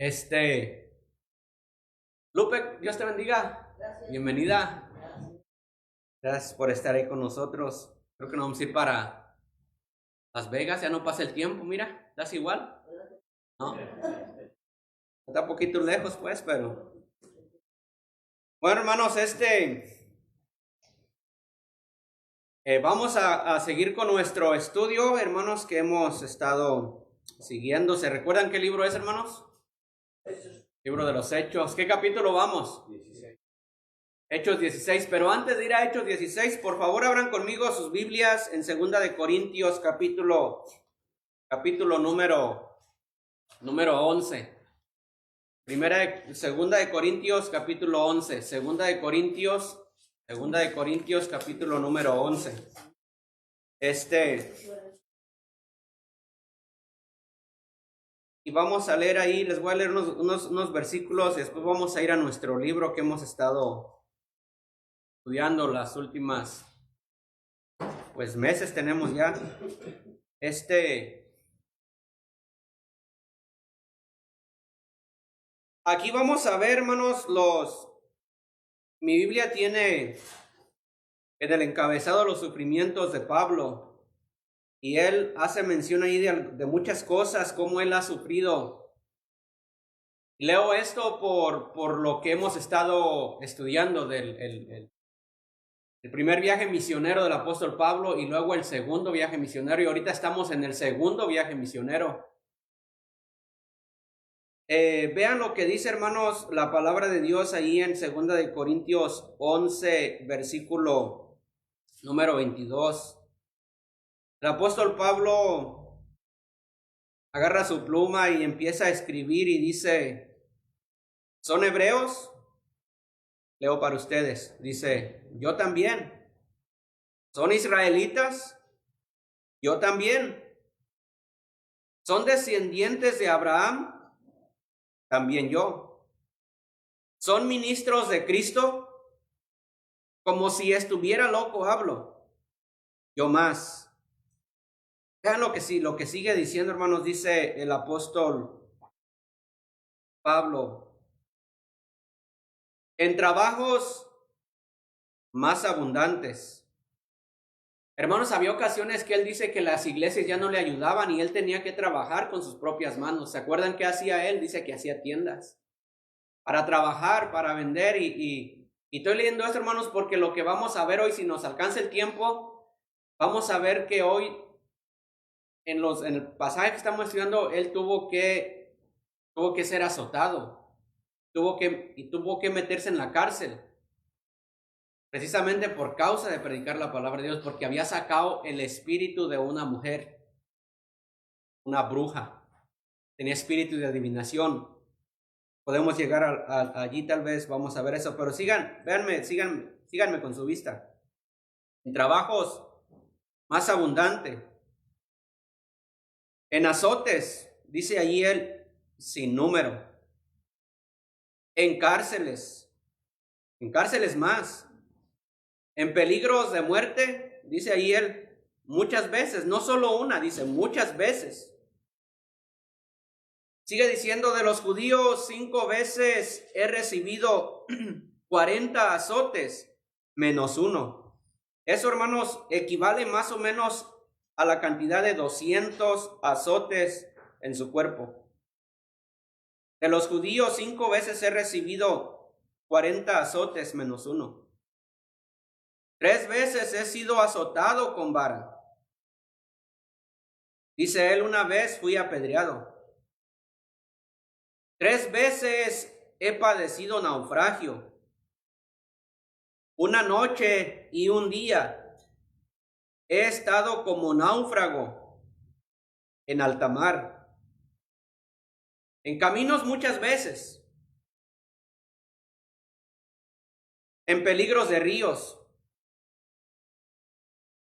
Este, Lupe, Dios te bendiga. Gracias. Bienvenida. Gracias. Gracias por estar ahí con nosotros. Creo que nos vamos a ir para Las Vegas. Ya no pasa el tiempo, mira. ¿Estás igual? ¿No? Está un poquito lejos, pues, pero... Bueno, hermanos, vamos a seguir con nuestro estudio, hermanos, que hemos estado siguiendo. ¿Se recuerdan qué libro es, hermanos? Libro de los Hechos. ¿Qué capítulo vamos? 16. Hechos 16, pero antes de ir a Hechos 16, por favor abran conmigo sus Biblias en 2 Corintios capítulo número 11. Segunda de Corintios capítulo 11. Segunda de Corintios capítulo número 11. Y vamos a leer ahí, les voy a leer unos versículos y después vamos a ir a nuestro libro que hemos estado estudiando las últimas meses tenemos ya. Aquí vamos a ver, hermanos, mi Biblia tiene en el encabezado los sufrimientos de Pablo. Y él hace mención ahí de muchas cosas, cómo él ha sufrido. Leo esto por lo que hemos estado estudiando del primer viaje misionero del apóstol Pablo y luego el segundo viaje misionero. Y ahorita estamos en el segundo viaje misionero. Vean lo que dice, hermanos, la palabra de Dios ahí en 2 Corintios 11, versículo número 22. El apóstol Pablo agarra su pluma y empieza a escribir y dice, ¿son hebreos? Leo para ustedes. Dice, yo también. ¿Son israelitas? Yo también. ¿Son descendientes de Abraham? También yo. ¿Son ministros de Cristo? Como si estuviera loco hablo. Yo más. Vean lo que sigue diciendo, hermanos, dice el apóstol Pablo. En trabajos más abundantes. Hermanos, había ocasiones que él dice que las iglesias ya no le ayudaban y él tenía que trabajar con sus propias manos. ¿Se acuerdan qué hacía él? Dice que hacía tiendas para trabajar, para vender y estoy leyendo esto, hermanos, porque lo que vamos a ver hoy, si nos alcanza el tiempo, vamos a ver que hoy en el pasaje que estamos estudiando, él tuvo que ser azotado, tuvo que meterse en la cárcel, precisamente por causa de predicar la palabra de Dios, porque había sacado el espíritu de una mujer, una bruja, tenía espíritu de adivinación. Podemos llegar allí, tal vez vamos a ver eso, pero síganme con su vista. En trabajos más abundante, en azotes, dice allí él, sin número, en cárceles más, en peligros de muerte, dice ahí él, muchas veces, no solo una, dice muchas veces. Sigue diciendo, de los judíos 5 veces he recibido 40 azotes menos uno. Eso, hermanos, equivale más o menos a la cantidad de 200 azotes en su cuerpo. De los judíos 5 veces he recibido 40 azotes menos uno. 3 veces he sido azotado con vara. Dice él, una vez fui apedreado. 3 veces he padecido naufragio. Una noche y un día he estado como náufrago en alta mar. En caminos muchas veces. En peligros de ríos.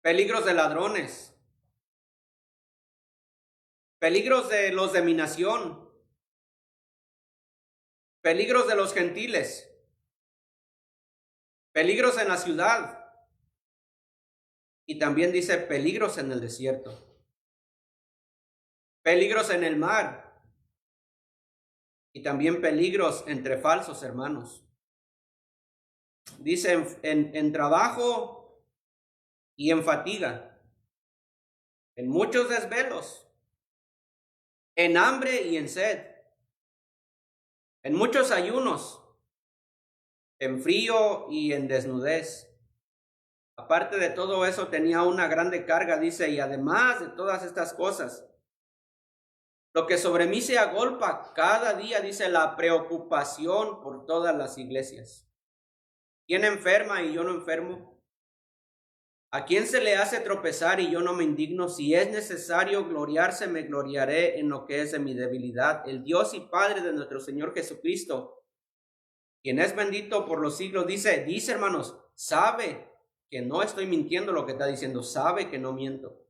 Peligros de ladrones. Peligros de los de mi nación. Peligros de los gentiles. Peligros en la ciudad. Y también dice peligros en el desierto. Peligros en el mar. y también peligros entre falsos hermanos. Dice en trabajo y en fatiga, en muchos desvelos, en hambre y en sed, en muchos ayunos, en frío y en desnudez. Aparte de todo eso, tenía una grande carga, dice, y además de todas estas cosas, lo que sobre mí se agolpa cada día, dice, la preocupación por todas las iglesias. ¿Quién enferma y yo no enfermo? ¿A quién se le hace tropezar y yo no me indigno? Si es necesario gloriarse, me gloriaré en lo que es de mi debilidad. El Dios y Padre de nuestro Señor Jesucristo, quien es bendito por los siglos, dice hermanos, sabe que no estoy mintiendo lo que está diciendo, sabe que no miento.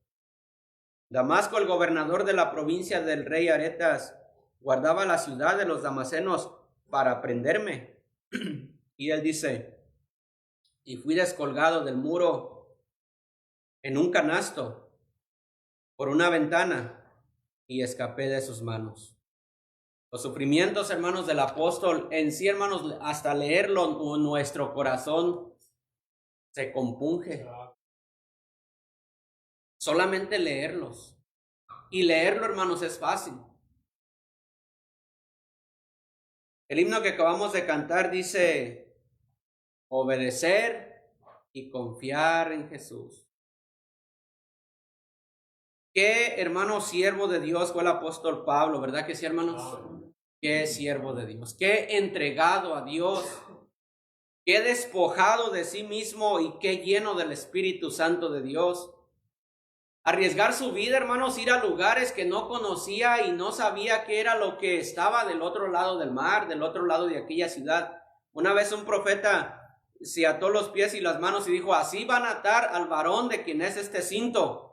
Damasco, el gobernador de la provincia del rey Aretas, guardaba la ciudad de los damasenos para prenderme. Y él dice, y fui descolgado del muro en un canasto por una ventana y escapé de sus manos. Los sufrimientos, hermanos, del apóstol, en sí, hermanos, hasta leerlo, nuestro corazón se compunge. Solamente leerlos. Y leerlo, hermanos, es fácil. El himno que acabamos de cantar dice, obedecer y confiar en Jesús. Qué hermano siervo de Dios fue el apóstol Pablo, ¿verdad que sí, hermanos? Qué siervo de Dios, qué entregado a Dios, qué despojado de sí mismo y qué lleno del Espíritu Santo de Dios. Arriesgar su vida, hermanos, ir a lugares que no conocía y no sabía qué era lo que estaba del otro lado del mar, del otro lado de aquella ciudad. Una vez un profeta se ató los pies y las manos y dijo, así van a atar al varón de quien es este cinto.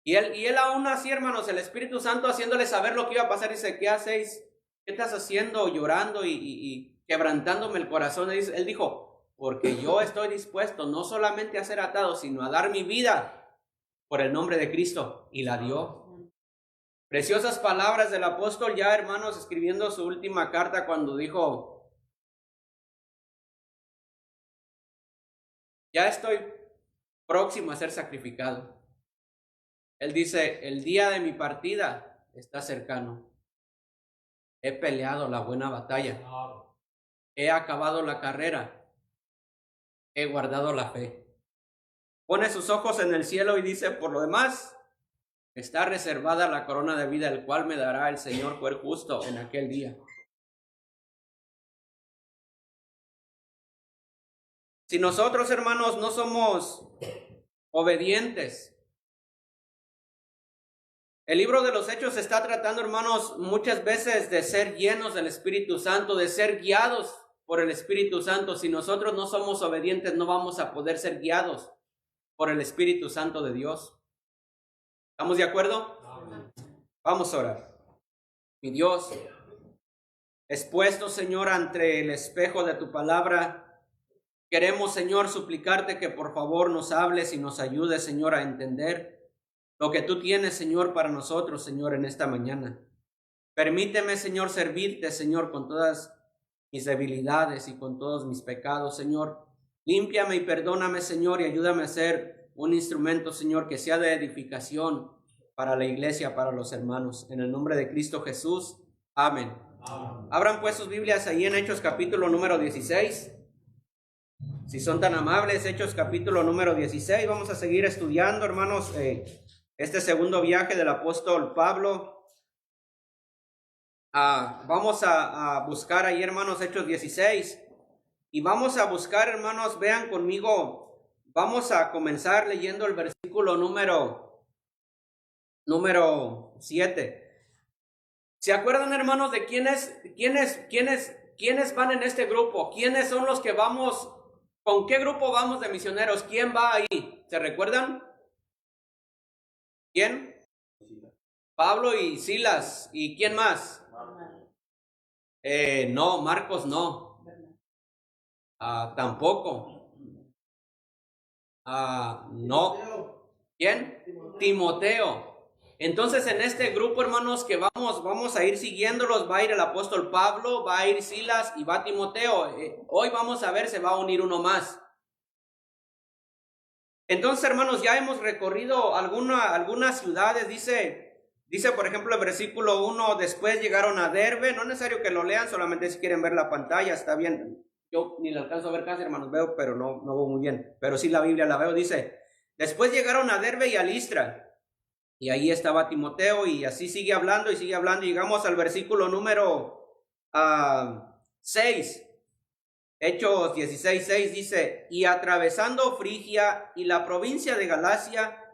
Y él aún así, hermanos, el Espíritu Santo haciéndole saber lo que iba a pasar, dice, ¿qué hacéis? ¿Qué estás haciendo? Llorando y quebrantándome el corazón. Él dijo, porque yo estoy dispuesto no solamente a ser atado, sino a dar mi vida por el nombre de Cristo, y la dio. Preciosas palabras del apóstol ya, hermanos, escribiendo su última carta cuando dijo, ya estoy próximo a ser sacrificado. Él dice, el día de mi partida está cercano. He peleado la buena batalla. He acabado la carrera. He guardado la fe. Pone sus ojos en el cielo y dice, por lo demás, está reservada la corona de vida, el cual me dará el Señor juez justo en aquel día. Si nosotros, hermanos, no somos obedientes, el libro de los Hechos está tratando, hermanos, muchas veces de ser llenos del Espíritu Santo, de ser guiados por el Espíritu Santo. Si nosotros no somos obedientes, no vamos a poder ser guiados por el Espíritu Santo de Dios. ¿Estamos de acuerdo? Amén. Vamos a orar. Mi Dios, expuesto, Señor, ante el espejo de tu palabra, queremos, Señor, suplicarte que por favor nos hables y nos ayudes, Señor, a entender lo que tú tienes, Señor, para nosotros, Señor, en esta mañana. Permíteme, Señor, servirte, Señor, con todas mis debilidades y con todos mis pecados, Señor. Límpiame y perdóname, Señor, y ayúdame a ser un instrumento, Señor, que sea de edificación para la iglesia, para los hermanos. En el nombre de Cristo Jesús. Amén. Amén. Abran pues sus Biblias ahí en Hechos capítulo número 16. Si son tan amables, Hechos capítulo número 16. Vamos a seguir estudiando, hermanos, este segundo viaje del apóstol Pablo. Vamos a buscar ahí, hermanos, Hechos 16. Y vamos a buscar, hermanos, vean conmigo, vamos a comenzar leyendo el versículo número 7. ¿Se acuerdan, hermanos, de quiénes van en este grupo? ¿Quiénes son los que vamos? ¿Con qué grupo vamos de misioneros? ¿Quién va ahí? ¿Se recuerdan? ¿Quién? Pablo y Silas. ¿Y quién más? No, Marcos no. Tampoco. No. ¿Quién? Timoteo. Entonces en este grupo, hermanos, que vamos a ir siguiéndolos, va a ir el apóstol Pablo, va a ir Silas y va Timoteo. Hoy vamos a ver, se va a unir uno más. Entonces, hermanos, ya hemos recorrido algunas ciudades. Dice, por ejemplo, el versículo 1, después llegaron a Derbe. No es necesario que lo lean, solamente si quieren ver la pantalla, está bien. Yo ni la alcanzo a ver casi, hermanos, veo, pero no veo muy bien. Pero sí la Biblia la veo, dice, después llegaron a Derbe y a Listra. Y ahí estaba Timoteo y así sigue hablando y sigue hablando. Y llegamos al versículo número 6. Hechos 16:6 dice, y atravesando Frigia y la provincia de Galacia,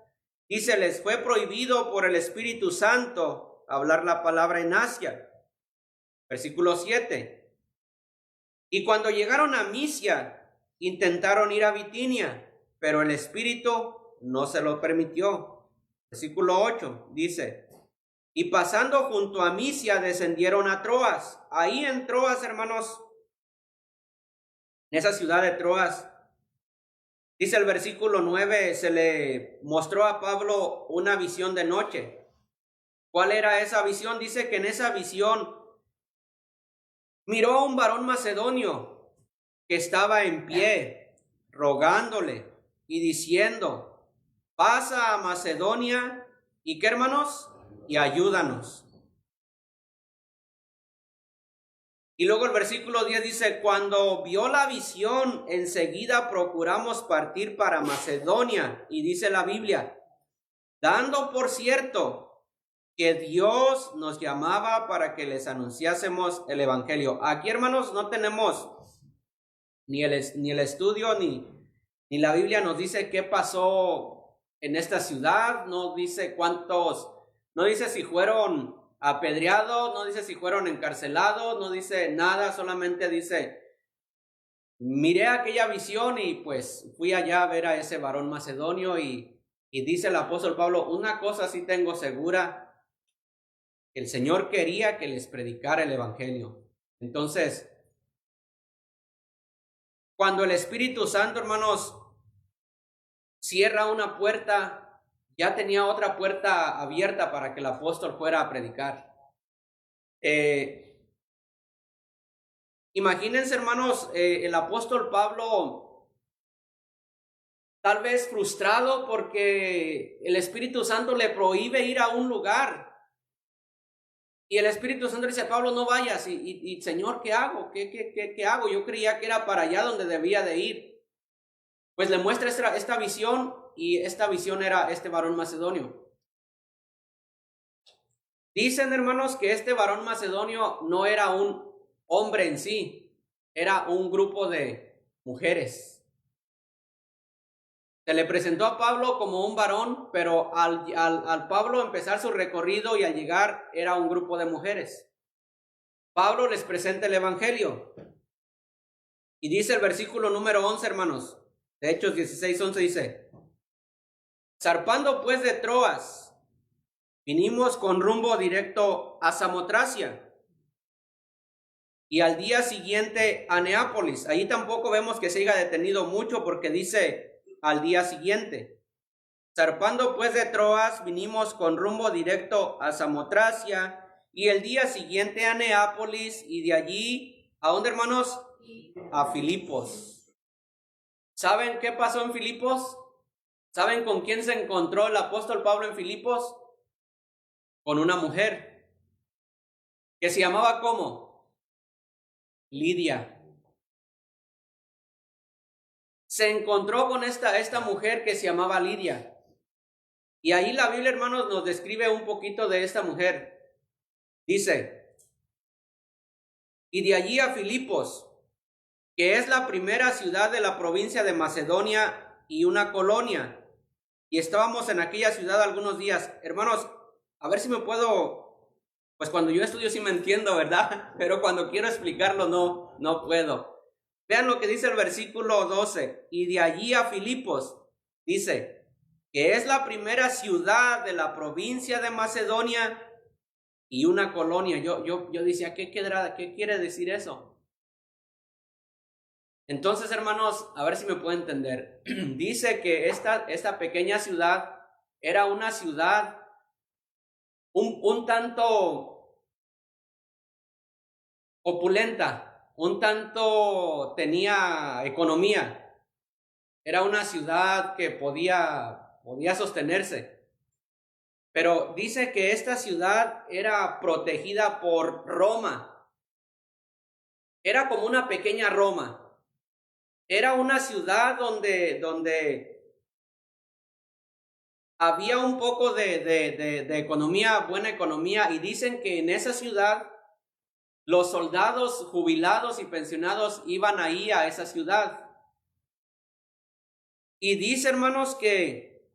dice, les fue prohibido por el Espíritu Santo hablar la palabra en Asia. Versículo 7. Y cuando llegaron a Misia, intentaron ir a Bitinia, pero el Espíritu no se lo permitió. Versículo 8 dice, y pasando junto a Misia, descendieron a Troas. Ahí en Troas, hermanos, en esa ciudad de Troas, dice el versículo 9, se le mostró a Pablo una visión de noche. ¿Cuál era esa visión? Dice que en esa visión miró a un varón macedonio que estaba en pie, rogándole y diciendo, pasa a Macedonia, ¿y qué, hermanos? Y ayúdanos. Y luego el versículo 10 dice, cuando vio la visión, enseguida procuramos partir para Macedonia. Y dice la Biblia, dando por cierto que Dios nos llamaba para que les anunciásemos el evangelio. Aquí, hermanos, no tenemos ni el estudio, ni la Biblia nos dice qué pasó en esta ciudad, no dice no dice si fueron apedreados, no dice si fueron encarcelados, no dice nada, solamente dice, miré aquella visión y pues fui allá a ver a ese varón macedonio y dice el apóstol Pablo, una cosa sí tengo segura, el Señor quería que les predicara el evangelio. Entonces, cuando el Espíritu Santo, hermanos, cierra una puerta, ya tenía otra puerta abierta para que el apóstol fuera a predicar. Imagínense, hermanos, el apóstol Pablo tal vez frustrado porque el Espíritu Santo le prohíbe ir a un lugar. Y el Espíritu Santo dice, Pablo, no vayas. Y Señor, ¿qué hago? ¿Qué hago? Yo creía que era para allá donde debía de ir. Pues le muestra esta visión, y esta visión era este varón macedonio. Dicen, hermanos, que este varón macedonio no era un hombre en sí, era un grupo de mujeres. Se le presentó a Pablo como un varón, pero al Pablo empezar su recorrido y al llegar era un grupo de mujeres. Pablo les presenta el evangelio. Y dice el versículo número 11, hermanos, de Hechos 16:11 dice, zarpando pues de Troas, vinimos con rumbo directo a Samotracia y al día siguiente a Neápolis. Ahí tampoco vemos que se haya detenido mucho porque dice al día siguiente. Zarpando pues de Troas, vinimos con rumbo directo a Samotracia y el día siguiente a Neápolis y de allí, ¿a dónde, hermanos? A Filipos. ¿Saben qué pasó en Filipos? ¿Saben con quién se encontró el apóstol Pablo en Filipos? Con una mujer que se llamaba ¿cómo? Lidia. Se encontró con esta mujer que se llamaba Lidia. Y ahí la Biblia, hermanos, nos describe un poquito de esta mujer. Dice, y de allí a Filipos, que es la primera ciudad de la provincia de Macedonia y una colonia. Y estábamos en aquella ciudad algunos días. Hermanos, a ver si me puedo, pues cuando yo estudio sí me entiendo, ¿verdad? Pero cuando quiero explicarlo no puedo. Vean lo que dice el versículo 12. Y de allí a Filipos, dice, que es la primera ciudad de la provincia de Macedonia y una colonia. Yo decía, ¿qué quiere decir eso? Entonces, hermanos, a ver si me pueden entender. Dice que esta pequeña ciudad era una ciudad un tanto opulenta, un tanto tenía economía. Era una ciudad que podía sostenerse. Pero dice que esta ciudad era protegida por Roma. Era como una pequeña Roma. Era una ciudad donde había un poco de economía, buena economía, y dicen que en esa ciudad los soldados jubilados y pensionados iban ahí a esa ciudad. Y dice, hermanos, que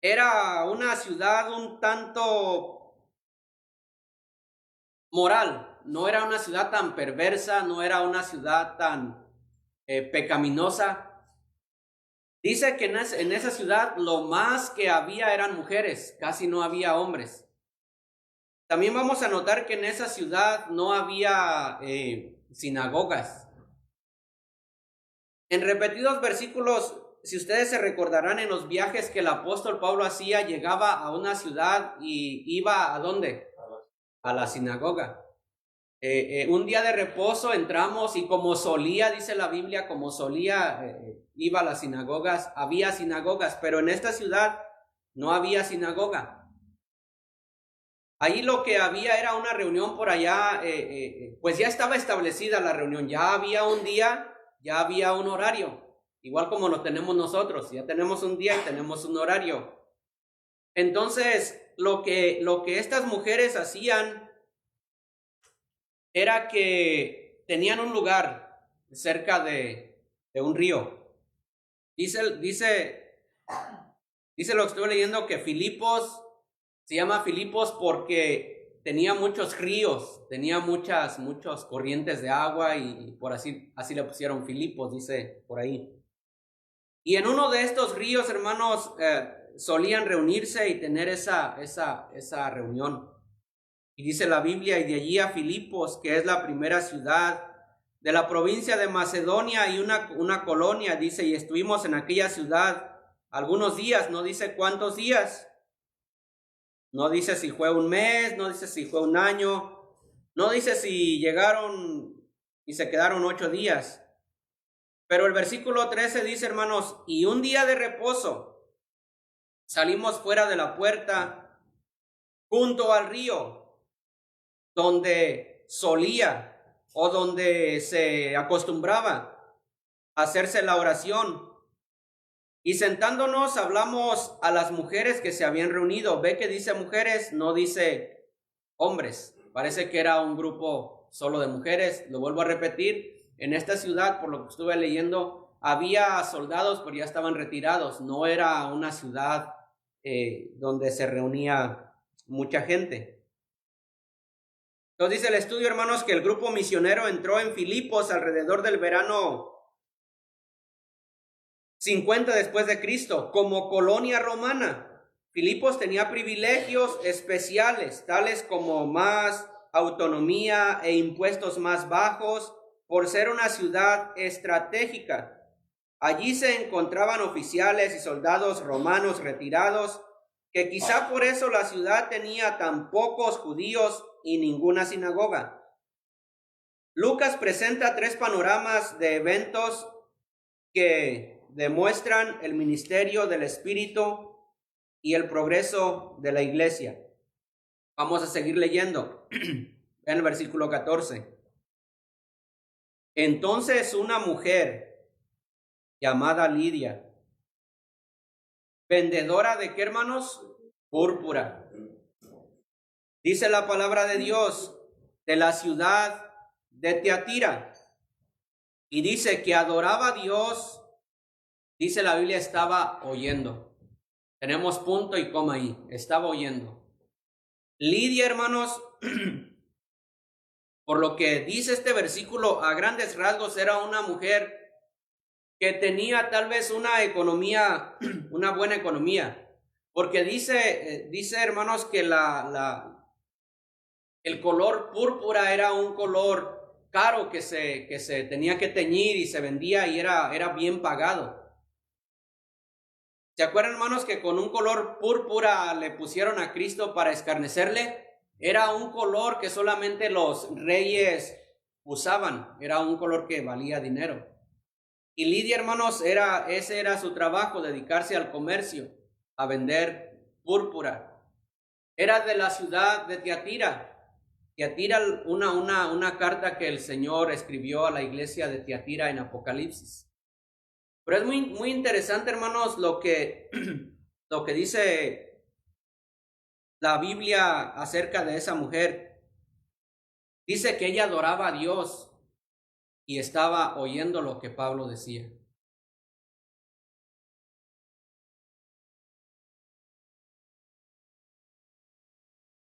era una ciudad un tanto moral, no era una ciudad tan perversa, no era una ciudad tan pecaminosa. Dice que en esa ciudad lo más que había eran mujeres, casi no había hombres. También vamos a notar que en esa ciudad no había sinagogas. En repetidos versículos, si ustedes se recordarán en los viajes que el apóstol Pablo hacía, llegaba a una ciudad y iba ¿a dónde? A la sinagoga. Un día de reposo entramos y como solía, dice la Biblia, como solía, iba a las sinagogas, había sinagogas, pero en esta ciudad no había sinagoga. Ahí lo que había era una reunión por allá, pues ya estaba establecida la reunión, ya había un día, ya había un horario, igual como lo tenemos nosotros, ya tenemos un día y tenemos un horario. Entonces, lo que estas mujeres hacían era que tenían un lugar cerca de un río. Dice lo que estoy leyendo, que Filipos se llama Filipos porque tenía muchos ríos, tenía muchas corrientes de agua y por así le pusieron Filipos, dice por ahí. Y en uno de estos ríos, hermanos, solían reunirse y tener esa reunión. Y dice la Biblia, y de allí a Filipos, que es la primera ciudad de la provincia de Macedonia y una colonia, dice, y estuvimos en aquella ciudad algunos días, no dice cuántos días. No dice si fue un mes, no dice si fue un año, no dice si llegaron y se quedaron 8 días. Pero el versículo 13 dice, hermanos, y un día de reposo salimos fuera de la puerta junto al río, donde solía o donde se acostumbraba a hacerse la oración. Y sentándonos hablamos a las mujeres que se habían reunido. Ve que dice mujeres, no dice hombres. Parece que era un grupo solo de mujeres. Lo vuelvo a repetir. En esta ciudad, por lo que estuve leyendo, había soldados, pero ya estaban retirados. No era una ciudad donde se reunía mucha gente. Entonces dice el estudio, hermanos, que el grupo misionero entró en Filipos alrededor del verano 50 después de Cristo, como colonia romana. Filipos tenía privilegios especiales, tales como más autonomía e impuestos más bajos, por ser una ciudad estratégica. Allí se encontraban oficiales y soldados romanos retirados, que quizá por eso la ciudad tenía tan pocos judíos y ninguna sinagoga. Lucas presenta 3 panoramas de eventos que demuestran el ministerio del Espíritu y el progreso de la iglesia. Vamos a seguir leyendo en el versículo 14. Entonces una mujer llamada Lidia, vendedora de ¿qué, hermanos? Púrpura. Dice la palabra de Dios, de la ciudad de Tiatira. Y dice que adoraba a Dios. Dice la Biblia, estaba oyendo. Tenemos punto y coma ahí. Estaba oyendo. Lidia, hermanos, por lo que dice este versículo, a grandes rasgos era una mujer que tenía tal vez una economía, una buena economía. Porque dice hermanos, que el color púrpura era un color caro que se tenía que teñir y se vendía y era bien pagado. ¿Se acuerdan, hermanos, que con un color púrpura le pusieron a Cristo para escarnecerle? Era un color que solamente los reyes usaban, era un color que valía dinero. Y Lidia, hermanos, ese era su trabajo, dedicarse al comercio, a vender púrpura. Era de la ciudad de Tiatira. Tiatira, una carta que el Señor escribió a la iglesia de Tiatira en Apocalipsis. Pero es muy interesante, hermanos, lo que dice la Biblia acerca de esa mujer. Dice que ella adoraba a Dios y estaba oyendo lo que Pablo decía.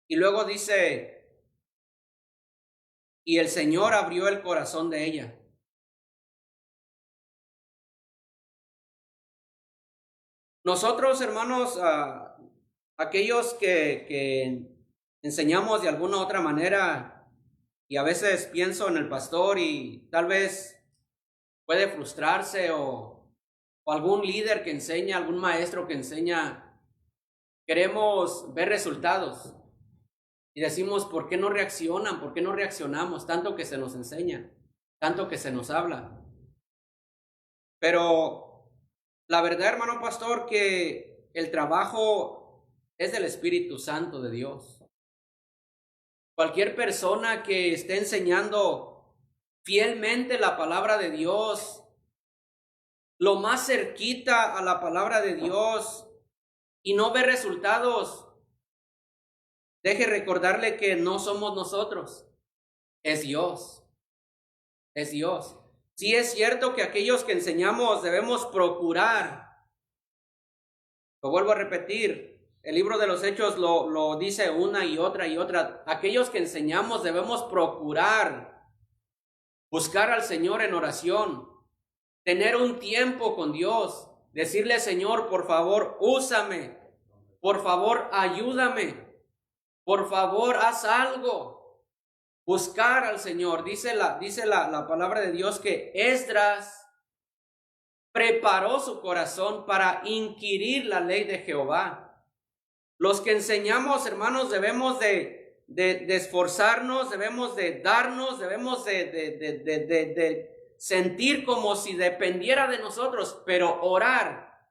Y luego dice, y el Señor abrió el corazón de ella. Nosotros, hermanos, aquellos que enseñamos de alguna u otra manera, y a veces pienso en el pastor y tal vez puede frustrarse o algún líder que enseña, algún maestro que enseña, queremos ver resultados y decimos, ¿por qué no reaccionan? ¿Por qué no reaccionamos? Tanto que se nos enseña, tanto que se nos habla. Pero la verdad, hermano pastor, que el trabajo es del Espíritu Santo de Dios. Cualquier persona que esté enseñando fielmente la palabra de Dios, lo más cerquita a la palabra de Dios y no ve resultados, deje recordarle que no somos nosotros, es Dios, es Dios. Sí es cierto que aquellos que enseñamos debemos procurar, lo vuelvo a repetir, el libro de los Hechos lo dice una y otra, aquellos que enseñamos debemos procurar buscar al Señor en oración, tener un tiempo con Dios, decirle, Señor, por favor, úsame, por favor, ayúdame, por favor, haz algo. Buscar al Señor. Dice la palabra de Dios que Esdras preparó su corazón para inquirir la ley de Jehová. Los que enseñamos, hermanos, debemos de esforzarnos, debemos de darnos, debemos de sentir como si dependiera de nosotros, pero orar,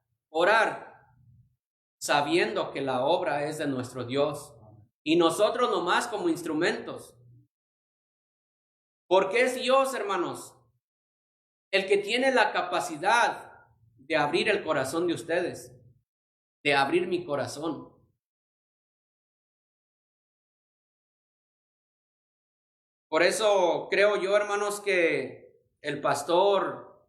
sabiendo que la obra es de nuestro Dios y nosotros nomás como instrumentos. Porque es Dios, hermanos, el que tiene la capacidad de abrir el corazón de ustedes, de abrir mi corazón. Por eso creo yo, hermanos, que el pastor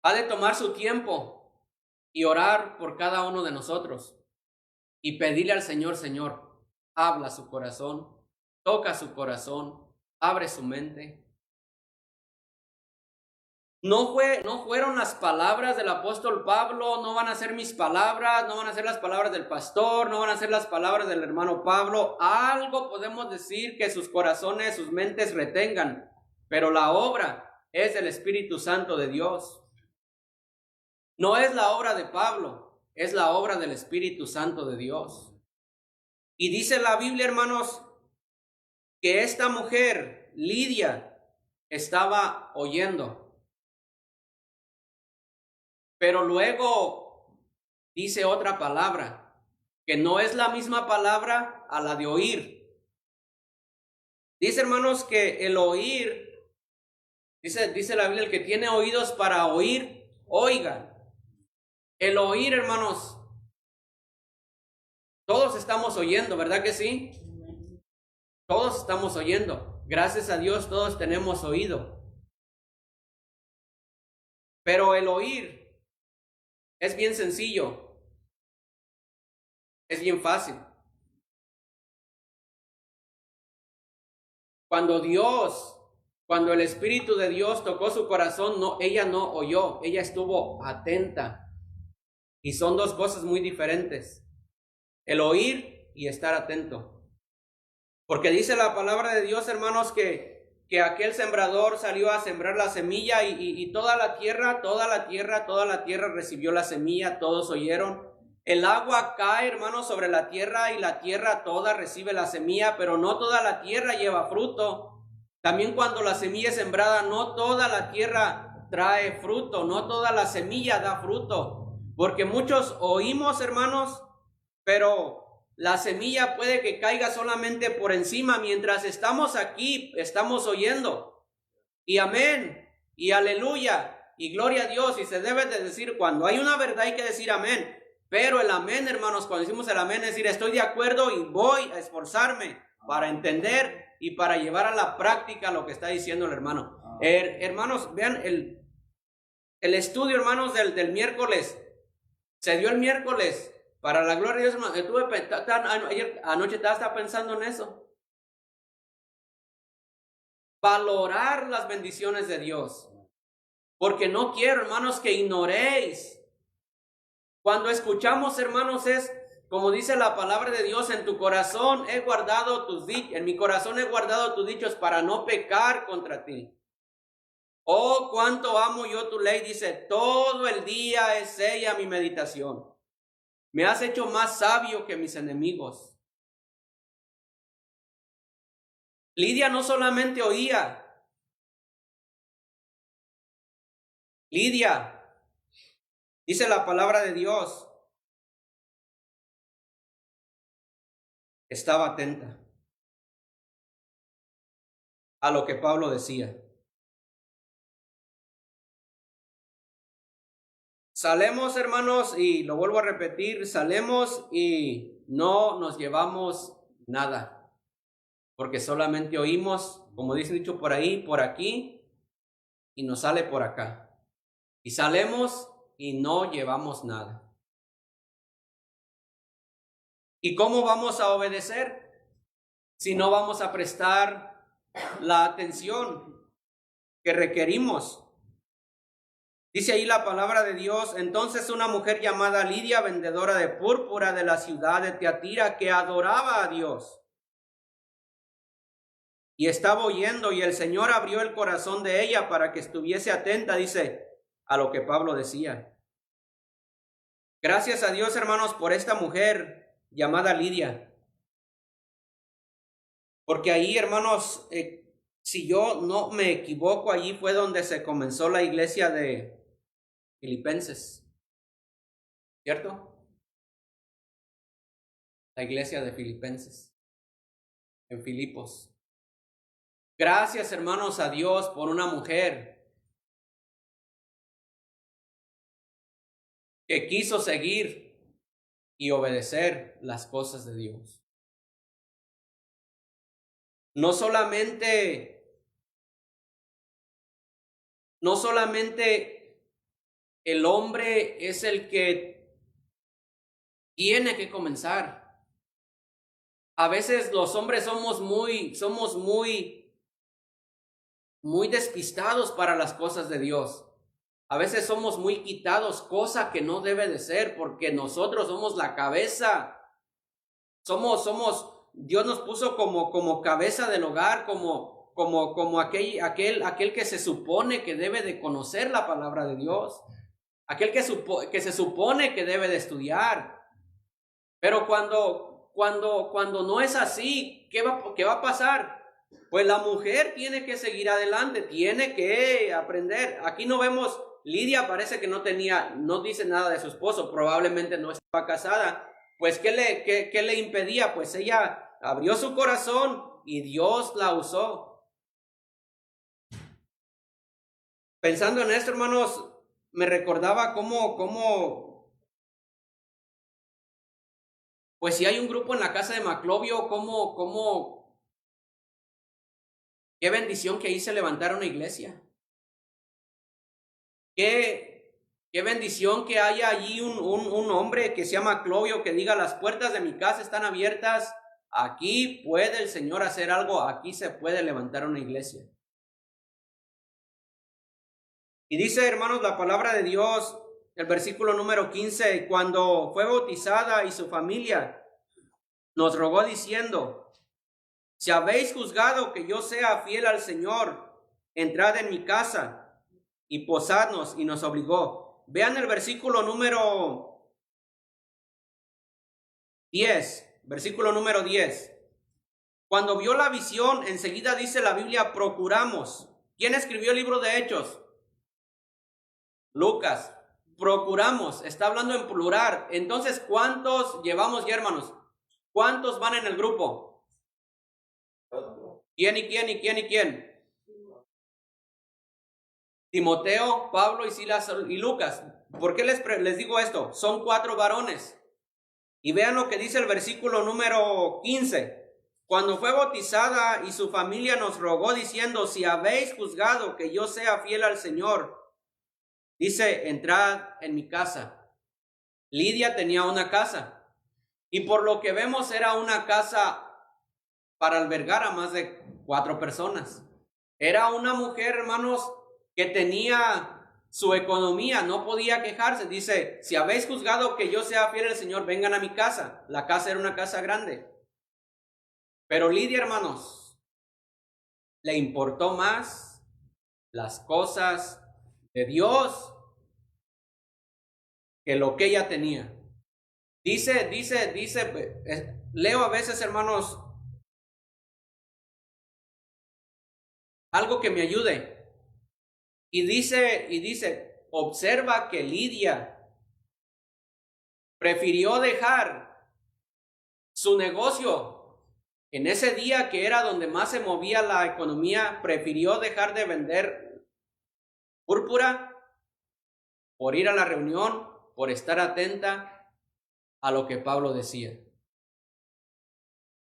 ha de tomar su tiempo y orar por cada uno de nosotros y pedirle al Señor, Señor, habla su corazón. Toca su corazón, abre su mente. No fueron las palabras del apóstol Pablo, no van a ser mis palabras, no van a ser las palabras del pastor, no van a ser las palabras del hermano Pablo. Algo podemos decir que sus corazones, sus mentes retengan, pero la obra es del Espíritu Santo de Dios. No es la obra de Pablo, es la obra del Espíritu Santo de Dios. Y dice la Biblia, hermanos, que esta mujer, Lidia, estaba oyendo. Pero luego dice otra palabra, que no es la misma palabra a la de oír. Dice, hermanos, que el oír, dice la Biblia, el que tiene oídos para oír, oiga. El oír, hermanos, todos estamos oyendo, ¿verdad que sí? Todos estamos oyendo. Gracias a Dios todos tenemos oído. Pero el oír es bien sencillo. Es bien fácil. Cuando el Espíritu de Dios tocó su corazón, ella no oyó, ella estuvo atenta. Y son dos cosas muy diferentes. El oír y estar atento. Porque dice la palabra de Dios, hermanos, que que aquel sembrador salió a sembrar la semilla y toda la tierra recibió la semilla, todos oyeron. El agua cae, hermanos, sobre la tierra y la tierra toda recibe la semilla, pero no toda la tierra lleva fruto. También cuando la semilla es sembrada, no toda la tierra trae fruto, no toda la semilla da fruto, porque muchos oímos, hermanos, pero la semilla puede que caiga solamente por encima. Mientras estamos aquí, estamos oyendo. Y amén, y aleluya, y gloria a Dios. Y se debe de decir, cuando hay una verdad hay que decir amén. Pero el amén, hermanos, cuando decimos el amén, es decir, estoy de acuerdo y voy a esforzarme para entender y para llevar a la práctica lo que está diciendo el hermano. Hermanos, vean el estudio, hermanos, del miércoles. Se dio el miércoles. Para la gloria de Dios, ayer anoche estaba pensando en eso. Valorar las bendiciones de Dios. Porque no quiero, hermanos, que ignoréis. Cuando escuchamos, hermanos, es como dice la palabra de Dios, en tu corazón he guardado en mi corazón he guardado tus dichos para no pecar contra ti. Oh, cuánto amo yo tu ley, dice, todo el día es ella mi meditación. Me has hecho más sabio que mis enemigos. Lidia no solamente oía. Lidia, dice la palabra de Dios, estaba atenta a lo que Pablo decía. Salemos, hermanos, y lo vuelvo a repetir, salemos y no nos llevamos nada, porque solamente oímos, como dice dicho por ahí, por aquí, y nos sale por acá. Y salemos y no llevamos nada. ¿Y cómo vamos a obedecer si no vamos a prestar la atención que requerimos? Dice ahí la palabra de Dios, entonces una mujer llamada Lidia, vendedora de púrpura de la ciudad de Tiatira, que adoraba a Dios, y estaba oyendo, y el Señor abrió el corazón de ella para que estuviese atenta, dice, a lo que Pablo decía. Gracias a Dios, hermanos, por esta mujer llamada Lidia. Porque ahí, hermanos, si yo no me equivoco, allí fue donde se comenzó la iglesia de Filipenses, ¿cierto? La iglesia de Filipenses, en Filipos. Gracias, hermanos, a Dios por una mujer que quiso seguir y obedecer las cosas de Dios. No solamente el hombre es el que tiene que comenzar. A veces los hombres somos muy despistados para las cosas de Dios. A veces somos muy quitados, cosa que no debe de ser, porque nosotros somos la cabeza. Dios nos puso como cabeza del hogar, como aquel que se supone que debe de conocer la palabra de Dios. Aquel que se supone que debe de estudiar. Pero cuando no es así, ¿qué va a pasar? Pues la mujer tiene que seguir adelante, tiene que aprender. Aquí no vemos, Lidia parece que no dice nada de su esposo, probablemente no estaba casada. Pues ¿qué le impedía? Pues ella abrió su corazón y Dios la usó. Pensando en esto, hermanos, me recordaba cómo pues si hay un grupo en la casa de Maclovio, qué bendición que ahí se levantara una iglesia. Qué bendición que haya allí un hombre que se llama Clovio, que diga, las puertas de mi casa están abiertas, aquí puede el Señor hacer algo, aquí se puede levantar una iglesia. Y dice, hermanos, la palabra de Dios, el versículo número 15, cuando fue bautizada y su familia nos rogó diciendo, Si habéis juzgado que yo sea fiel al Señor, entrad en mi casa y posadnos, y nos obligó. Vean el versículo número 10, versículo número 10. Cuando vio la visión, enseguida dice la Biblia, procuramos. ¿Quién escribió el libro de Hechos? Lucas. Procuramos, está hablando en plural. Entonces, ¿cuántos llevamos ya, hermanos? ¿Cuántos van en el grupo? ¿Quién y quién y quién y quién? Timoteo, Pablo y Silas y Lucas. ¿Por qué les digo esto? Son 4 varones. Y vean lo que dice el versículo número 15. Cuando fue bautizada y su familia nos rogó diciendo, si habéis juzgado que yo sea fiel al Señor, dice, entrad en mi casa. Lidia tenía una casa. Y por lo que vemos era una casa para albergar a más de 4 personas. Era una mujer, hermanos, que tenía su economía, no podía quejarse. Dice, si habéis juzgado que yo sea fiel al Señor, vengan a mi casa. La casa era una casa grande. Pero Lidia, hermanos, le importó más las cosas de Dios que lo que ella tenía. Dice, leo a veces, hermanos, algo que me ayude. Y dice, observa que Lidia prefirió dejar su negocio en ese día que era donde más se movía la economía, prefirió dejar de vender púrpura por ir a la reunión, por estar atenta a lo que Pablo decía.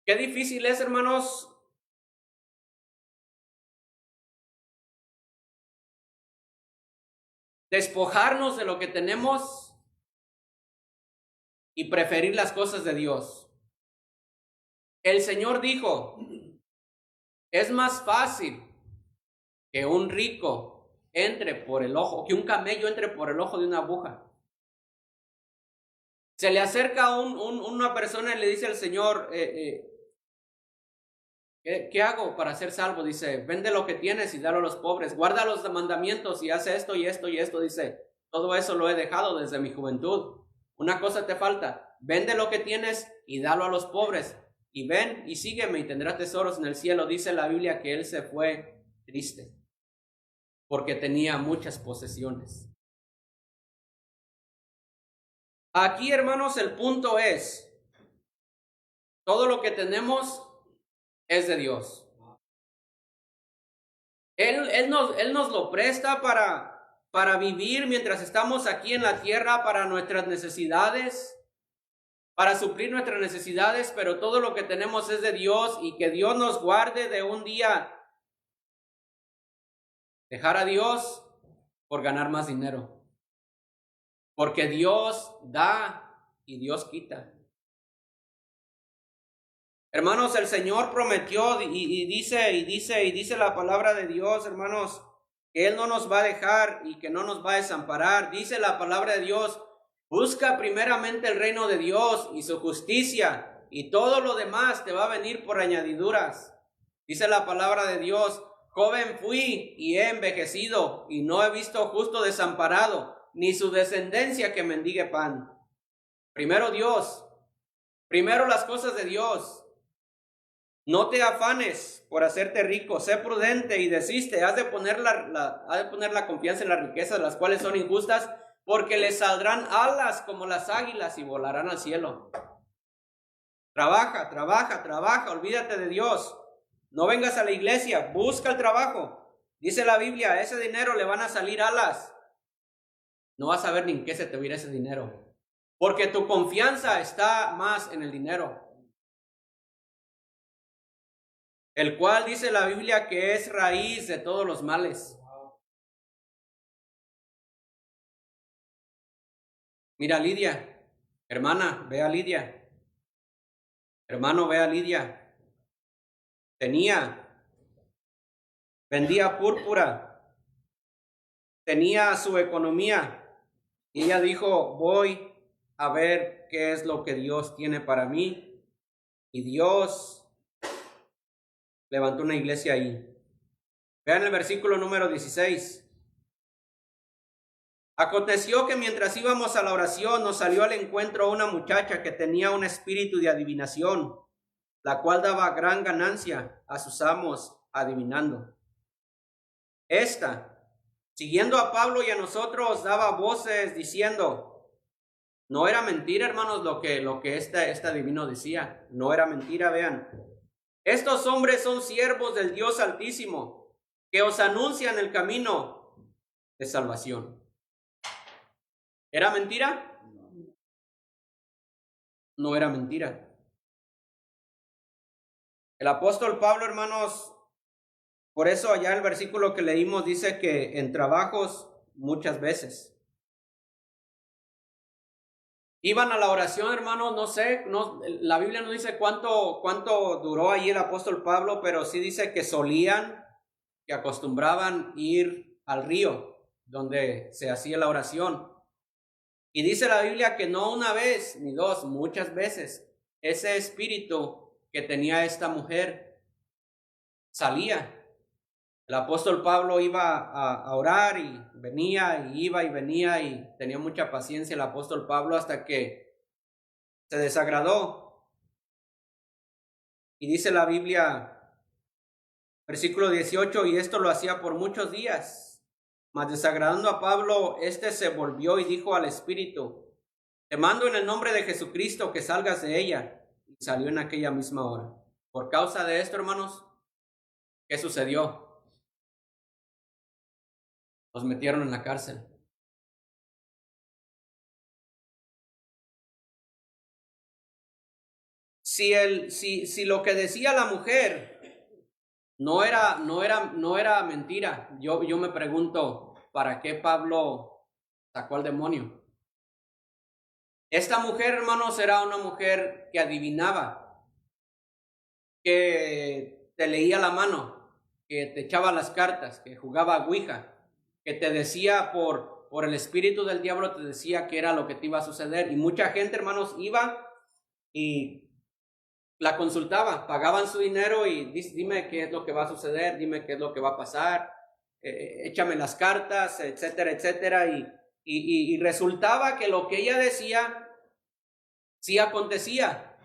Qué difícil es, hermanos, despojarnos de lo que tenemos y preferir las cosas de Dios. El Señor dijo, es más fácil que un rico entre por el ojo, que un camello entre por el ojo de una aguja. Se le acerca una persona y le dice al Señor, ¿qué hago para ser salvo? Dice, vende lo que tienes y dalo a los pobres, guarda los mandamientos y hace esto y esto y esto. Dice, todo eso lo he dejado desde mi juventud. Una cosa te falta, vende lo que tienes y dalo a los pobres. Y ven y sígueme y tendrás tesoros en el cielo. Dice la Biblia que él se fue triste porque tenía muchas posesiones. Aquí, hermanos, el punto es, todo lo que tenemos es de Dios. Él nos lo presta para vivir mientras estamos aquí en la tierra, para nuestras necesidades, para suplir nuestras necesidades, pero todo lo que tenemos es de Dios, y que Dios nos guarde de un día dejar a Dios por ganar más dinero. Porque Dios da y Dios quita. Hermanos, el Señor prometió y dice la palabra de Dios, hermanos, que Él no nos va a dejar y que no nos va a desamparar. Dice la palabra de Dios, busca primeramente el reino de Dios y su justicia, y todo lo demás te va a venir por añadiduras. Dice la palabra de Dios, joven fui y he envejecido, y no he visto justo desamparado, ni su descendencia que mendigue pan. Primero Dios, primero las cosas de Dios. No te afanes por hacerte rico, sé prudente y desiste. Has de poner la confianza en las riquezas, las cuales son injustas, porque les saldrán alas como las águilas y volarán al cielo. Trabaja, olvídate de Dios. No vengas a la iglesia, busca el trabajo. Dice la Biblia, a ese dinero le van a salir alas. No vas a ver ni en qué se te va a ir ese dinero, porque tu confianza está más en el dinero, el cual dice la Biblia que es raíz de todos los males. Mira Lidia, hermana, ve a Lidia. Hermano, ve a Lidia. Vendía púrpura, tenía su economía, y ella dijo, voy a ver qué es lo que Dios tiene para mí. Y Dios levantó una iglesia ahí. Vean el versículo número 16. Aconteció que mientras íbamos a la oración nos salió al encuentro una muchacha que tenía un espíritu de adivinación, la cual daba gran ganancia a sus amos adivinando. Esta, siguiendo a Pablo y a nosotros, daba voces diciendo, no era mentira, hermanos, lo que este adivino decía, no era mentira, vean. Estos hombres son siervos del Dios Altísimo, que os anuncian el camino de salvación. ¿Era mentira? No era mentira. El apóstol Pablo, hermanos, por eso allá el versículo que leímos dice que en trabajos muchas veces. Iban a la oración, hermanos, no sé, la Biblia no dice cuánto duró ahí el apóstol Pablo, pero sí dice que solían, que acostumbraban ir al río donde se hacía la oración. Y dice la Biblia que no una vez ni dos, muchas veces, ese espíritu que tenía esta mujer salía. El apóstol Pablo iba a orar y venía y iba y venía y tenía mucha paciencia el apóstol Pablo hasta que se desagradó. Y dice la Biblia, versículo 18, y esto lo hacía por muchos días. Mas desagradando a Pablo, éste se volvió y dijo al espíritu, te mando en el nombre de Jesucristo que salgas de ella. Y salió en aquella misma hora. Por causa de esto, hermanos, ¿qué sucedió? Los metieron en la cárcel. Si lo que decía la mujer no era mentira, yo me pregunto, ¿para qué Pablo sacó al demonio? Esta mujer, hermanos, era una mujer que adivinaba, que te leía la mano, que te echaba las cartas, que jugaba ouija, que te decía por el espíritu del diablo, te decía que era lo que te iba a suceder. Y mucha gente, hermanos, iba y la consultaba, pagaban su dinero y dime qué es lo que va a suceder, dime qué es lo que va a pasar, échame las cartas, etcétera, etcétera. Y resultaba que lo que ella decía sí acontecía,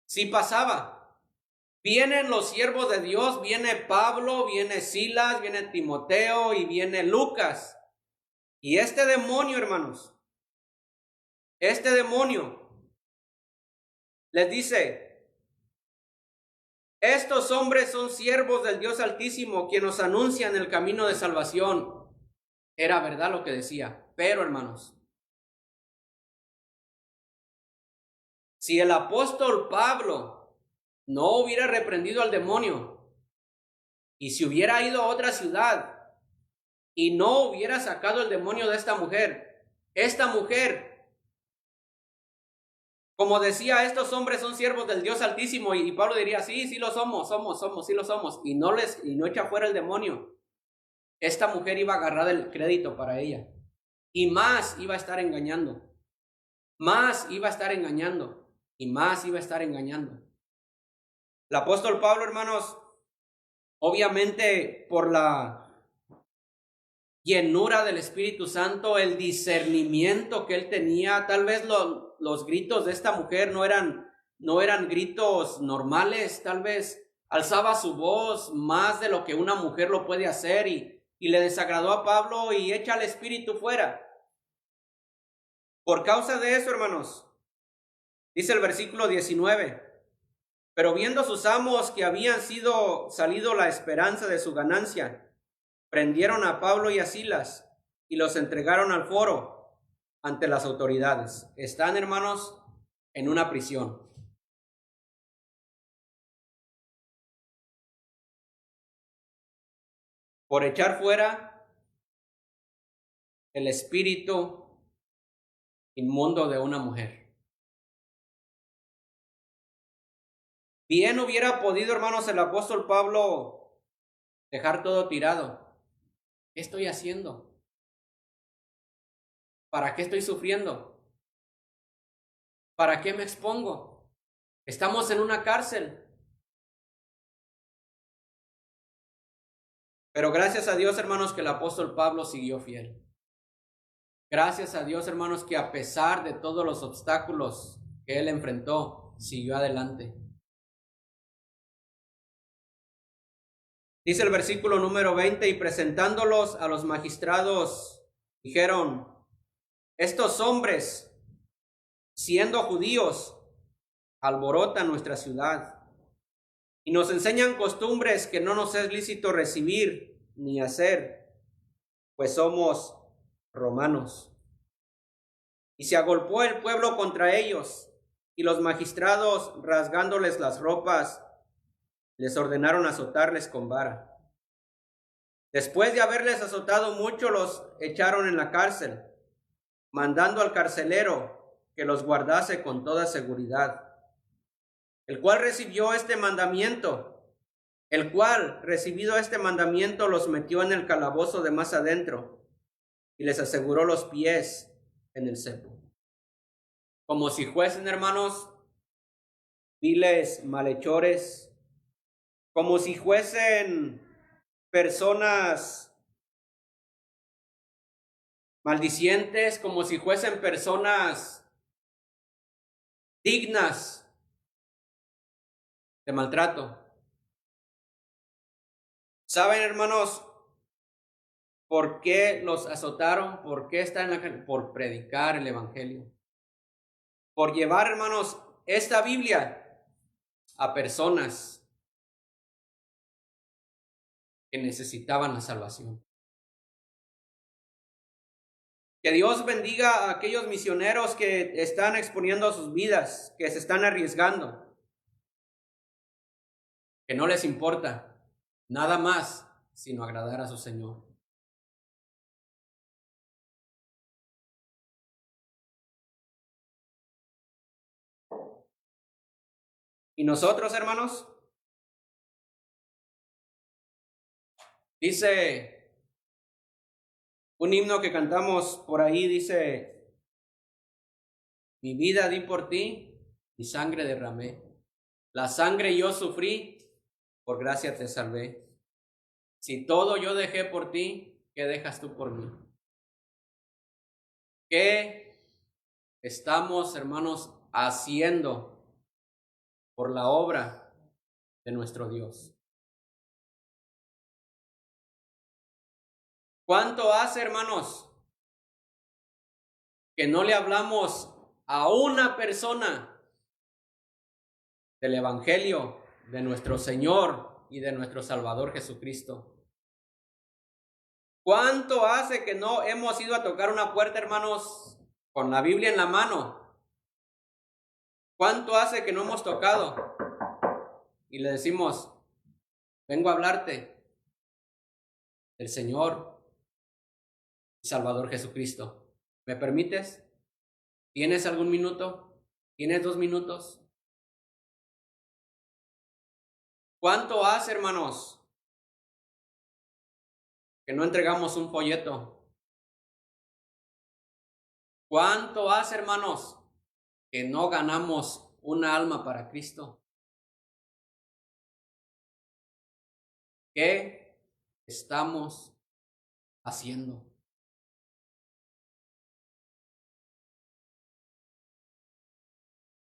sí pasaba. Vienen los siervos de Dios, viene Pablo, viene Silas, viene Timoteo y viene Lucas. Y este demonio, hermanos, este demonio les dice, estos hombres son siervos del Dios Altísimo, quien nos anuncian el camino de salvación. Era verdad lo que decía, pero hermanos, si el apóstol Pablo no hubiera reprendido al demonio y si hubiera ido a otra ciudad y no hubiera sacado el demonio de esta mujer, como decía, estos hombres son siervos del Dios Altísimo, y Pablo diría, sí lo somos, sí lo somos, y no echa fuera el demonio, esta mujer iba a agarrar el crédito para ella, y más iba a estar engañando, más iba a estar engañando, y más iba a estar engañando. El apóstol Pablo, hermanos, obviamente por la llenura del Espíritu Santo, el discernimiento que él tenía, tal vez los gritos de esta mujer no eran gritos normales, tal vez alzaba su voz más de lo que una mujer lo puede hacer y le desagradó a Pablo y echa al espíritu fuera. Por causa de eso, hermanos, dice el versículo 19, pero viendo sus amos que habían salido la esperanza de su ganancia, prendieron a Pablo y a Silas y los entregaron al foro ante las autoridades. Están, hermanos, en una prisión. Por echar fuera el espíritu inmundo de una mujer. Bien hubiera podido, hermanos, el apóstol Pablo dejar todo tirado. ¿Qué estoy haciendo? ¿Para qué estoy sufriendo? ¿Para qué me expongo? Estamos en una cárcel. Pero gracias a Dios, hermanos, que el apóstol Pablo siguió fiel. Gracias a Dios, hermanos, que a pesar de todos los obstáculos que él enfrentó, siguió adelante. Dice el versículo número 20, y presentándolos a los magistrados, dijeron, estos hombres, siendo judíos, alborotan nuestra ciudad y nos enseñan costumbres que no nos es lícito recibir ni hacer, pues somos romanos. Y se agolpó el pueblo contra ellos, y los magistrados, rasgándoles las ropas, les ordenaron azotarles con vara. Después de haberles azotado mucho, los echaron en la cárcel, mandando al carcelero que los guardase con toda seguridad, el cual recibido este mandamiento, los metió en el calabozo de más adentro y les aseguró los pies en el cepo. Como si fuesen, hermanos, viles malhechores, como si fuesen personas maldicientes, como si fuesen personas dignas de maltrato. ¿Saben, hermanos, por qué los azotaron? ¿Por qué están en la cárcel? Por predicar el evangelio. Por llevar, hermanos, esta Biblia a personas que necesitaban la salvación. Que Dios bendiga a aquellos misioneros que están exponiendo sus vidas, que se están arriesgando, que no les importa nada más sino agradar a su Señor. Y nosotros, hermanos, dice un himno que cantamos por ahí, dice, mi vida di por ti, mi sangre derramé, la sangre yo sufrí, por gracia te salvé. Si todo yo dejé por ti, ¿qué dejas tú por mí? ¿Qué estamos, hermanos, haciendo por la obra de nuestro Dios? ¿Cuánto hace, hermanos, que no le hablamos a una persona del Evangelio de nuestro Señor y de nuestro Salvador Jesucristo? ¿Cuánto hace que no hemos ido a tocar una puerta, hermanos, con la Biblia en la mano? ¿Cuánto hace que no hemos tocado y le decimos, vengo a hablarte del Señor y Salvador Jesucristo? ¿Me permites? ¿Tienes algún minuto? ¿Tienes 2 minutos? ¿Cuánto hace, hermanos, que no entregamos un folleto? ¿Cuánto hace, hermanos, que no ganamos una alma para Cristo? ¿Qué estamos haciendo?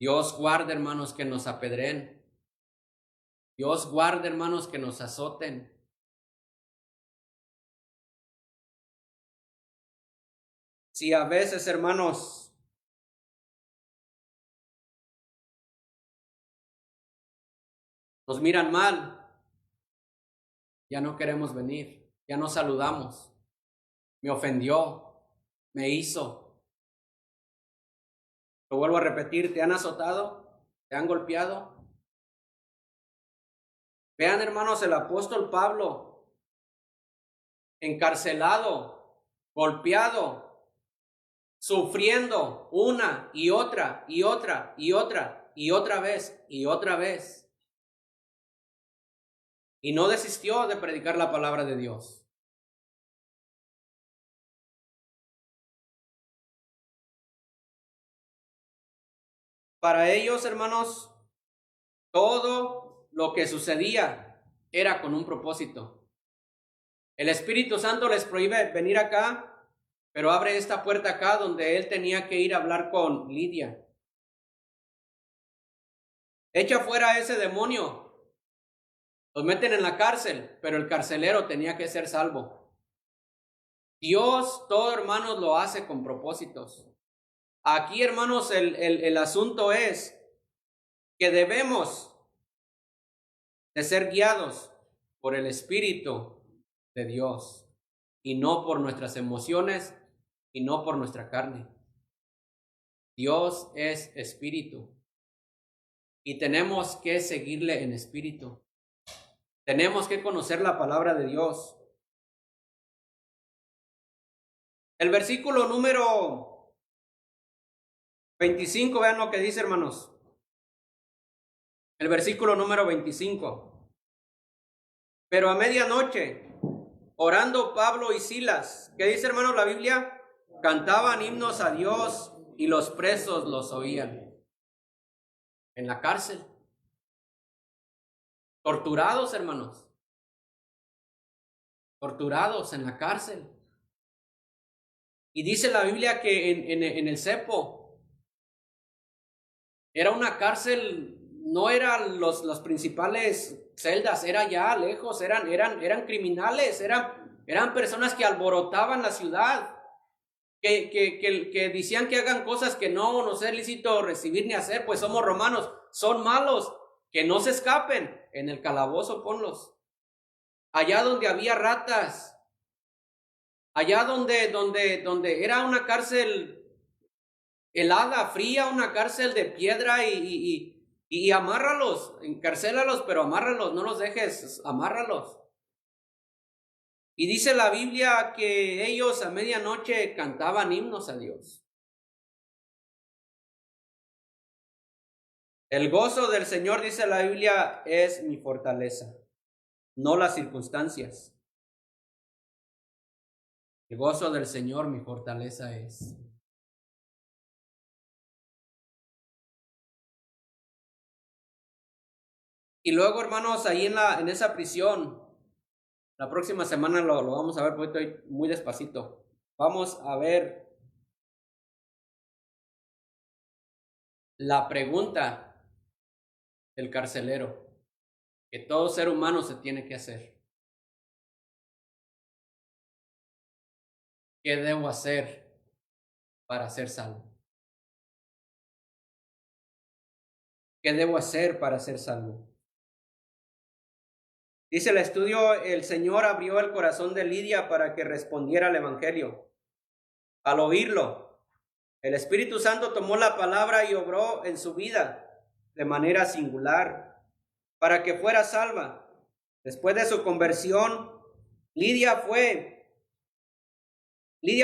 Dios guarde, hermanos, que nos apedreen. Dios guarde, hermanos, que nos azoten. Si a veces, hermanos, nos miran mal, ya no queremos venir, ya no saludamos. Me ofendió, me hizo. Lo vuelvo a repetir, ¿te han azotado? ¿Te han golpeado? Vean, hermanos, el apóstol Pablo, encarcelado, golpeado, sufriendo una y otra y otra y otra y otra vez y otra vez. Y no desistió de predicar la palabra de Dios. Para ellos, hermanos, todo lo que sucedía era con un propósito. El Espíritu Santo les prohíbe venir acá, pero abre esta puerta acá donde él tenía que ir a hablar con Lidia. Echa fuera a ese demonio. Los meten en la cárcel, pero el carcelero tenía que ser salvo. Dios, todo hermanos, lo hace con propósitos. Aquí, hermanos, el asunto es que debemos de ser guiados por el Espíritu de Dios y no por nuestras emociones y no por nuestra carne. Dios es espíritu y tenemos que seguirle en espíritu. Tenemos que conocer la palabra de Dios. El versículo número 25, vean lo que dice, hermanos. El versículo número 25. Pero a medianoche, orando Pablo y Silas, ¿qué dice, hermanos, la Biblia? Cantaban himnos a Dios y los presos los oían. En la cárcel. Torturados, hermanos. Torturados en la cárcel. Y dice la Biblia que en el cepo era una cárcel, no eran las principales celdas, era ya lejos, eran criminales, eran personas que alborotaban la ciudad, que decían que hagan cosas que no nos es lícito recibir ni hacer, pues somos romanos, son malos, que no se escapen, en el calabozo ponlos. Allá donde había ratas, allá donde era una cárcel helada, fría, una cárcel de piedra y amárralos, encarcélalos, pero amárralos, no los dejes, amárralos. Y dice la Biblia que ellos a medianoche cantaban himnos a Dios. El gozo del Señor, dice la Biblia, es mi fortaleza, no las circunstancias. El gozo del Señor, mi fortaleza es. Y luego, hermanos, ahí en esa prisión, la próxima semana lo vamos a ver, porque estoy muy despacito. Vamos a ver la pregunta del carcelero que todo ser humano se tiene que hacer. ¿Qué debo hacer para ser salvo? ¿Qué debo hacer para ser salvo? Dice el estudio, el Señor abrió el corazón de Lidia para que respondiera al Evangelio. Al oírlo, el Espíritu Santo tomó la palabra y obró en su vida de manera singular para que fuera salva. Después de su conversión, Lidia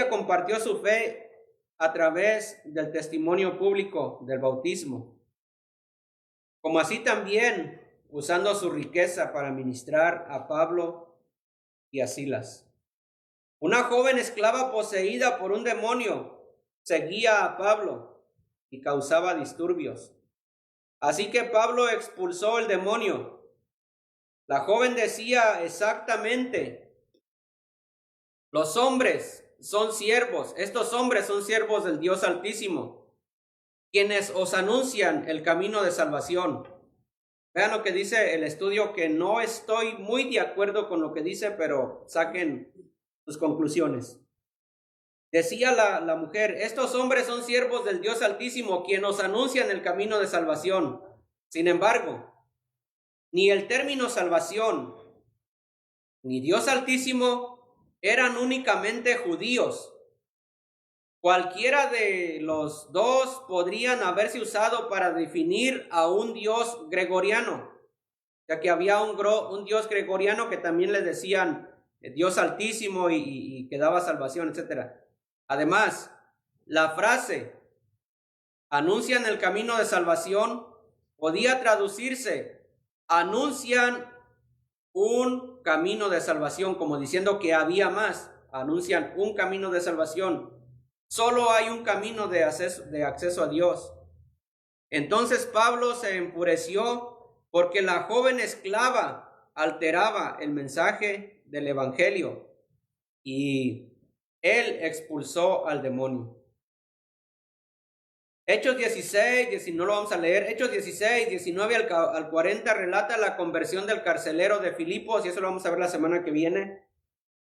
compartió su fe a través del testimonio público del bautismo, como así también usando su riqueza para ministrar a Pablo y a Silas. Una joven esclava poseída por un demonio seguía a Pablo y causaba disturbios. Así que Pablo expulsó el demonio. La joven decía exactamente: los hombres son siervos, estos hombres son siervos del Dios Altísimo, quienes os anuncian el camino de salvación. Vean lo que dice el estudio, que no estoy muy de acuerdo con lo que dice, pero saquen sus conclusiones. Decía la mujer: estos hombres son siervos del Dios Altísimo, quienes nos anuncian el camino de salvación. Sin embargo, ni el término salvación, ni Dios Altísimo eran únicamente judíos. Cualquiera de los dos podrían haberse usado para definir a un Dios gregoriano, ya que había un Dios gregoriano que también le decían Dios Altísimo y que daba salvación, etc. Además, la frase anuncian el camino de salvación podía traducirse anuncian un camino de salvación, como diciendo que había más. Anuncian un camino de salvación. Solo hay un camino de acceso a Dios. Entonces Pablo se enfureció porque la joven esclava alteraba el mensaje del Evangelio y él expulsó al demonio. Hechos 16, no lo vamos a leer, Hechos 16, 19 al 40 relata la conversión del carcelero de Filipos, y eso lo vamos a ver la semana que viene.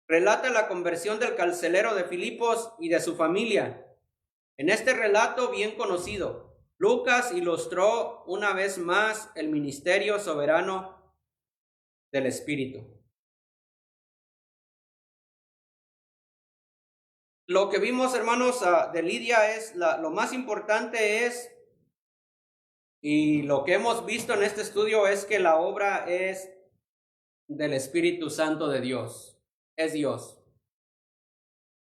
Relata la conversión del carcelero de Filipos y de su familia. En este relato bien conocido, Lucas ilustró una vez más el ministerio soberano del Espíritu. Lo que vimos, hermanos, de Lidia es lo más importante es, y lo que hemos visto en este estudio es que la obra es del Espíritu Santo de Dios. Es Dios.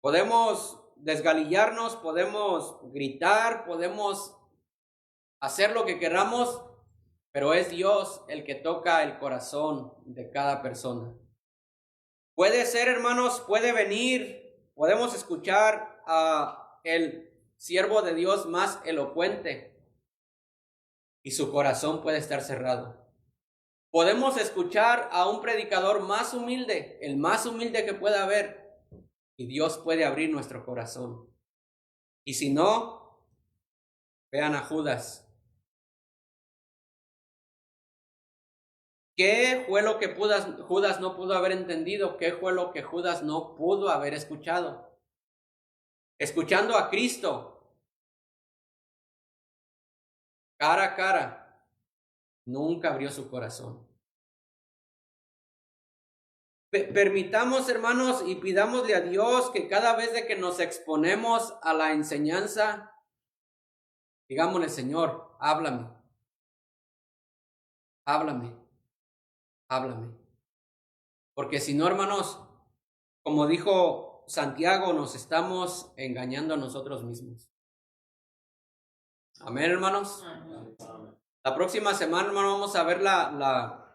Podemos desgalillarnos, podemos gritar, podemos hacer lo que queramos, pero es Dios el que toca el corazón de cada persona. Puede ser, hermanos, puede venir, podemos escuchar a el siervo de Dios más elocuente y su corazón puede estar cerrado. Podemos escuchar a un predicador más humilde, el más humilde que pueda haber, y Dios puede abrir nuestro corazón. Y si no, vean a Judas. ¿Qué fue lo que Judas no pudo haber entendido? ¿Qué fue lo que Judas no pudo haber escuchado? Escuchando a Cristo cara a cara, nunca abrió su corazón. Permitamos, hermanos, y pidámosle a Dios que cada vez de que nos exponemos a la enseñanza, digámosle: Señor, háblame, háblame, háblame. Porque si no, hermanos, como dijo Santiago, nos estamos engañando a nosotros mismos. Amén, hermanos. La próxima semana, hermano, vamos a ver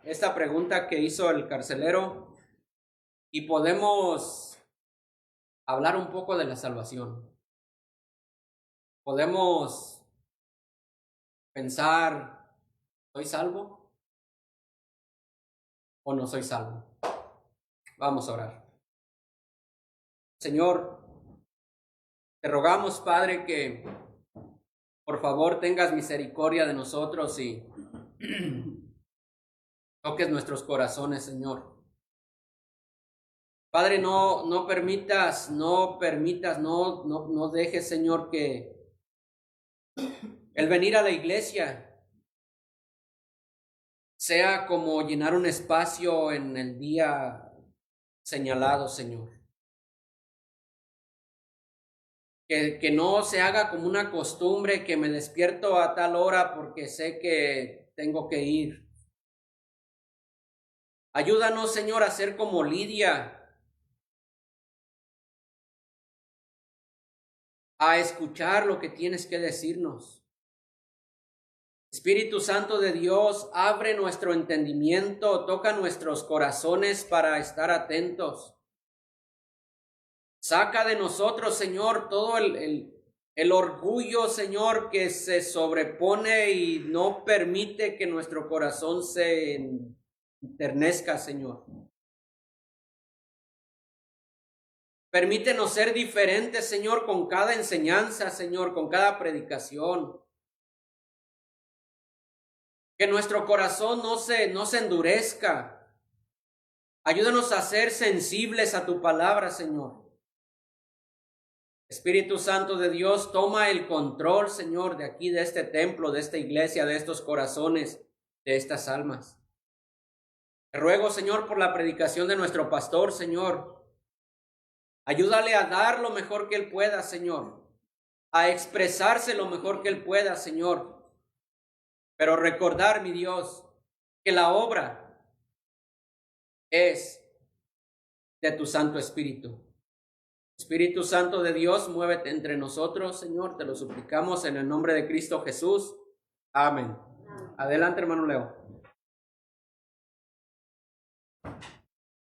esta pregunta que hizo el carcelero y podemos hablar un poco de la salvación. Podemos pensar: ¿soy salvo o no soy salvo? Vamos a orar. Señor, te rogamos, Padre, que por favor tengas misericordia de nosotros y toques nuestros corazones, Señor. Padre, no permitas, no dejes, Señor, que el venir a la iglesia sea como llenar un espacio en el día señalado, Señor. Que no se haga como una costumbre que me despierto a tal hora porque sé que tengo que ir. Ayúdanos, Señor, a ser como Lidia, a escuchar lo que tienes que decirnos. Espíritu Santo de Dios, abre nuestro entendimiento, toca nuestros corazones para estar atentos. Saca de nosotros, Señor, todo el orgullo, Señor, que se sobrepone y no permite que nuestro corazón se enternezca, Señor. Permítenos ser diferentes, Señor, con cada enseñanza, Señor, con cada predicación. Que nuestro corazón no se endurezca. Ayúdanos a ser sensibles a tu palabra, Señor. Espíritu Santo de Dios, toma el control, Señor, de aquí, de este templo, de esta iglesia, de estos corazones, de estas almas. Te ruego, Señor, por la predicación de nuestro pastor, Señor. Ayúdale a dar lo mejor que él pueda, Señor. A expresarse lo mejor que él pueda, Señor. Pero recordar, mi Dios, que la obra es de tu Santo Espíritu. Espíritu Santo de Dios, muévete entre nosotros, Señor, te lo suplicamos en el nombre de Cristo Jesús. Amén. Adelante, hermano Leo.